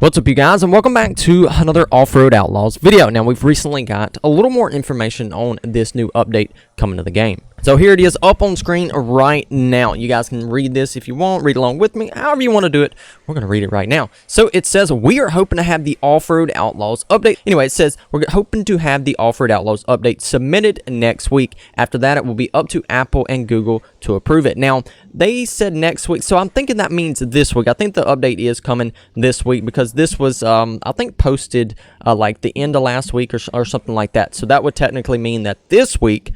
What's up, you guys, and welcome back to another Off-Road Outlaws video. Now, we've recently got a little more information on this new update coming to the game. So here it is up on screen right now. You guys can read this if you want, read along with me, however you want to do it. We're going to read it right now. So it says, we are hoping to have the Off-Road Outlaws update. Anyway, it says, we're hoping to have the Off-Road Outlaws update submitted next week. After that, it will be up to Apple and Google to approve it. Now, they said next week, so I'm thinking that means this week. I think the update is coming this week because this was, I think, posted like the end of last week or something like that. So that would technically mean that this week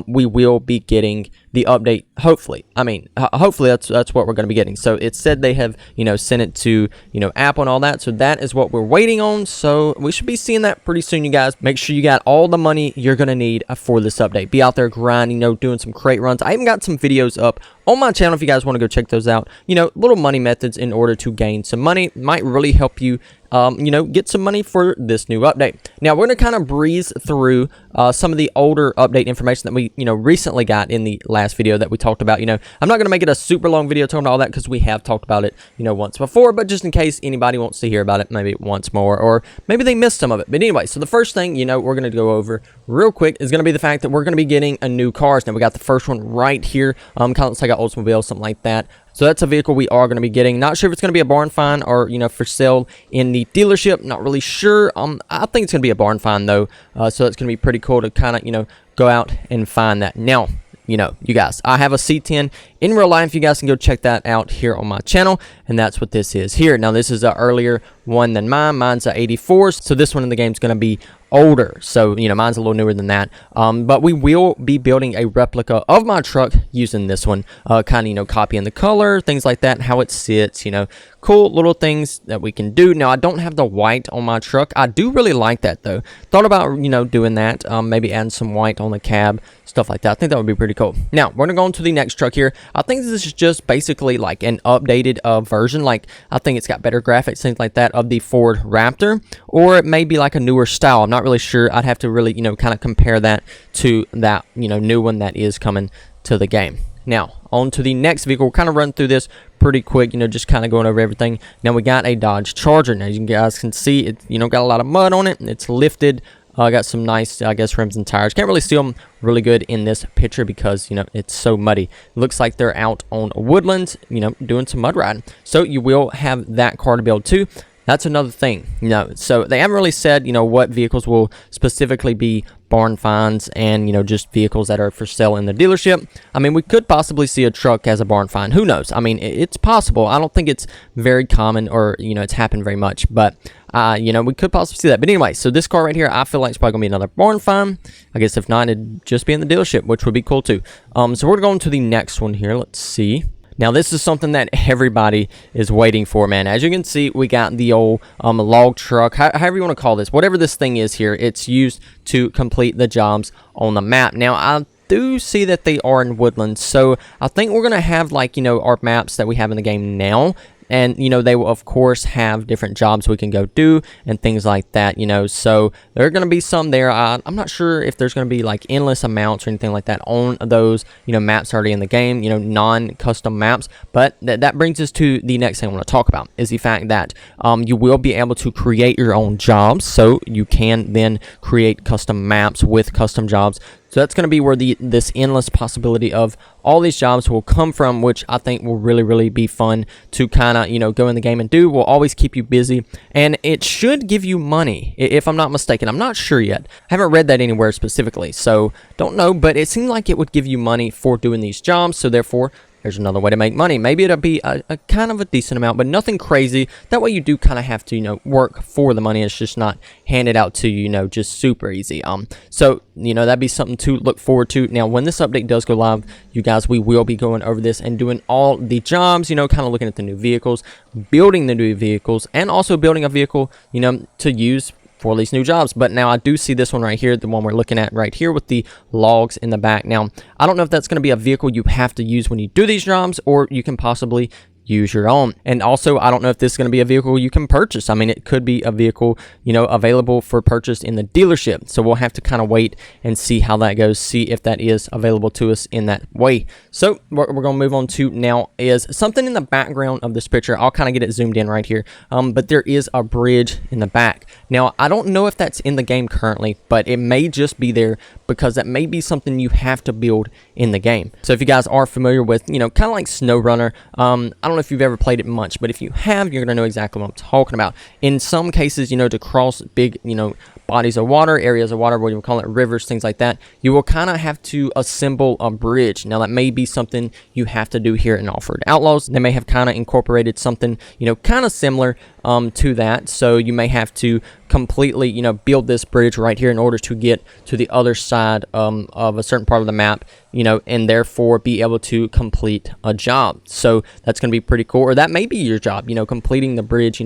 we will be getting the update. Hopefully, I mean, hopefully that's what we're going to be getting. So it said they have, sent it to, Apple and all that. So that is what we're waiting on. So we should be seeing that pretty soon, you guys. Make sure you got all the money you're going to need for this update. Be out there grinding, doing some crate runs. I even got some videos up on my channel if you guys want to go check those out. Little money methods in order to gain some money might really help you get some money for this new update. Now, we're going to kind of breeze through some of the older update information that we, recently got in the last video that we talked about. I'm not going to make it a super long video talking about all that because we have talked about it, once before, but just in case anybody wants to hear about it maybe once more, or maybe they missed some of it. But anyway, so the first thing, we're going to go over real quick is going to be the fact that we're going to be getting a new cars. Now, we got the first one right here. Kind of looks like an Oldsmobile, something like that. So that's a vehicle we are going to be getting. Not sure if it's going to be a barn find or, for sale in the dealership. Not really sure. I think it's going to be a barn find, though. So it's going to be pretty cool to kind of, go out and find that. Now, you guys, I have a C10 in real life. You guys can go check that out here on my channel. And that's what this is here. Now, this is an earlier one than mine. Mine's a 84. So this one in the game is going to be older, so mine's a little newer than that, but we will be building a replica of my truck using this one, kind of copying the color, things like that, how it sits, cool little things that we can do. Now, I don't have the white on my truck. I do really like that, though. Thought about doing that, maybe adding some white on the cab, stuff like that. I think that would be pretty cool. Now, we're gonna go on to the next truck here. I think this is just basically like an updated version. Like, I think it's got better graphics, things like that, of the Ford Raptor, or it may be like a newer style. I'm not really sure. I'd have to really, kind of compare that to that, new one that is coming to the game. Now, on to the next vehicle. We'll kind of run through this pretty quick, just kind of going over everything. Now, we got a Dodge Charger. Now, you guys can see it, got a lot of mud on it. It's lifted. Got some nice, I guess, rims and tires. Can't really see them really good in this picture because, it's so muddy. Looks like they're out on woodlands, doing some mud riding. So you will have that car to build too. That's another thing, so they haven't really said, what vehicles will specifically be barn finds and, just vehicles that are for sale in the dealership. I mean, we could possibly see a truck as a barn find. Who knows? I mean, it's possible. I don't think it's very common or, it's happened very much, but, we could possibly see that. But anyway, so this car right here, I feel like it's probably gonna be another barn find. I guess if not, it'd just be in the dealership, which would be cool too. So we're going to the next one here. Let's see. Now, this is something that everybody is waiting for, man. As you can see, we got the old log truck, however you want to call this, whatever this thing is here. It's used to complete the jobs on the map. Now, I do see that they are in woodlands, so I think we're going to have, like, our maps that we have in the game now. And, they will, of course, have different jobs we can go do and things like that, So there are going to be some there. I'm not sure if there's going to be, like, endless amounts or anything like that on those, maps already in the game, non-custom maps. But that brings us to the next thing I want to talk about is the fact that you will be able to create your own jobs. So you can then create custom maps with custom jobs. So that's going to be where this endless possibility of all these jobs will come from, which I think will really, really be fun to kind of, go in the game and do. Will always keep you busy, and it should give you money, if I'm not mistaken. I'm not sure yet. I haven't read that anywhere specifically, so don't know, but it seemed like it would give you money for doing these jobs, so therefore, there's another way to make money. Maybe it'll be a kind of a decent amount, but nothing crazy. That way you do kind of have to, work for the money. It's just not handed out to you, just super easy. So, that'd be something to look forward to. Now, when this update does go live, you guys, we will be going over this and doing all the jobs, kind of looking at the new vehicles, building the new vehicles, and also building a vehicle, to use for these new jobs. But now I do see this one right here, the one we're looking at right here with the logs in the back. Now, I don't know if that's going to be a vehicle you have to use when you do these jobs, or you can possibly use your own. And also, I don't know if this is going to be a vehicle you can purchase. I mean, it could be a vehicle, available for purchase in the dealership. So we'll have to kind of wait and see how that goes, see if that is available to us in that way. So what we're going to move on to now is something in the background of this picture. I'll kind of get it zoomed in right here. But there is a bridge in the back. Now, I don't know if that's in the game currently, but it may just be there because that may be something you have to build in the game. So if you guys are familiar with, kind of like SnowRunner, I don't know if you've ever played it much, but if you have, you're going to know exactly what I'm talking about. In some cases, to cross big, bodies of water, areas of water, what you would call it, rivers, things like that, you will kind of have to assemble a bridge. Now, that may be something you have to do here in Offroad Outlaws. They may have kind of incorporated something, kind of similar to that. So you may have to completely, build this bridge right here in order to get to the other side of a certain part of the map, and therefore be able to complete a job. So that's going to be pretty cool. Or that may be your job, completing the bridge,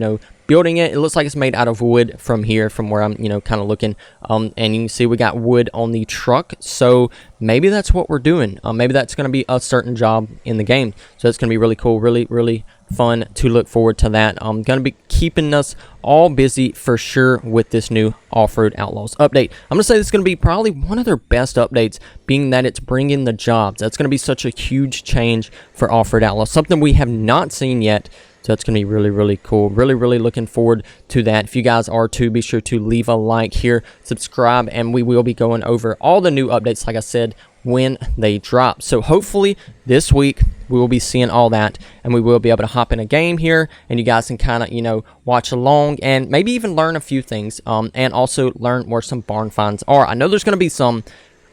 building it. It looks like it's made out of wood from here, from where I'm, kind of looking. And you can see we got wood on the truck. So maybe that's what we're doing. Maybe that's going to be a certain job in the game. So it's going to be really cool, really fun to look forward to that. Going to be keeping us all busy for sure with this new Offroad Outlaws update. I'm going to say this is going to be probably one of their best updates, being that it's bringing the jobs. That's going to be such a huge change for Offroad Outlaws, something we have not seen yet. So it's going to be really cool. Really looking forward to that. If you guys are too, be sure to leave a like here, subscribe, and we will be going over all the new updates, like I said, when they drop. So hopefully this week we will be seeing all that, and we will be able to hop in a game here, and you guys can kind of, watch along and maybe even learn a few things, and also learn where some barn finds are. I know there's going to be some.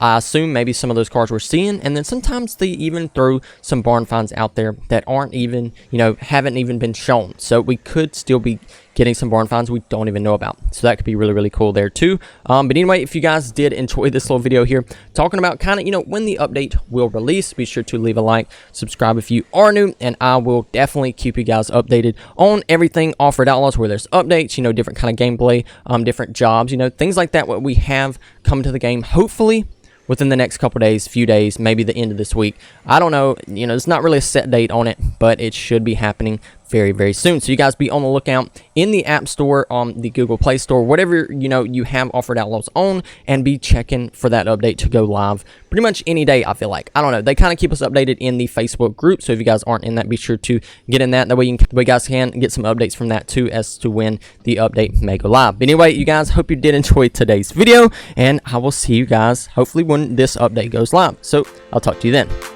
I assume maybe some of those cars we're seeing, and then sometimes they even throw some barn finds out there that aren't even, haven't even been shown. So we could still be getting some barn finds we don't even know about. So that could be really cool there too. But anyway, if you guys did enjoy this little video here, talking about kind of, when the update will release, be sure to leave a like, subscribe if you are new, and I will definitely keep you guys updated on everything Offroad Outlaws, where there's updates, different kind of gameplay, different jobs, things like that, what we have come to the game, hopefully within the next couple days, few days, maybe the end of this week. I don't know, it's not really a set date on it, but it should be happening very soon. So you guys be on the lookout in the App Store, on the Google Play Store, whatever you have Offroad Outlaws on, and be checking for that update to go live pretty much any day. I feel like, I don't know, they kind of keep us updated in the Facebook group. So if you guys aren't in that, be sure to get in that. That way you guys can get some updates from that too, as to when the update may go live. But anyway, you guys, hope you did enjoy today's video, and I will see you guys hopefully when this update goes live. So I'll talk to you then.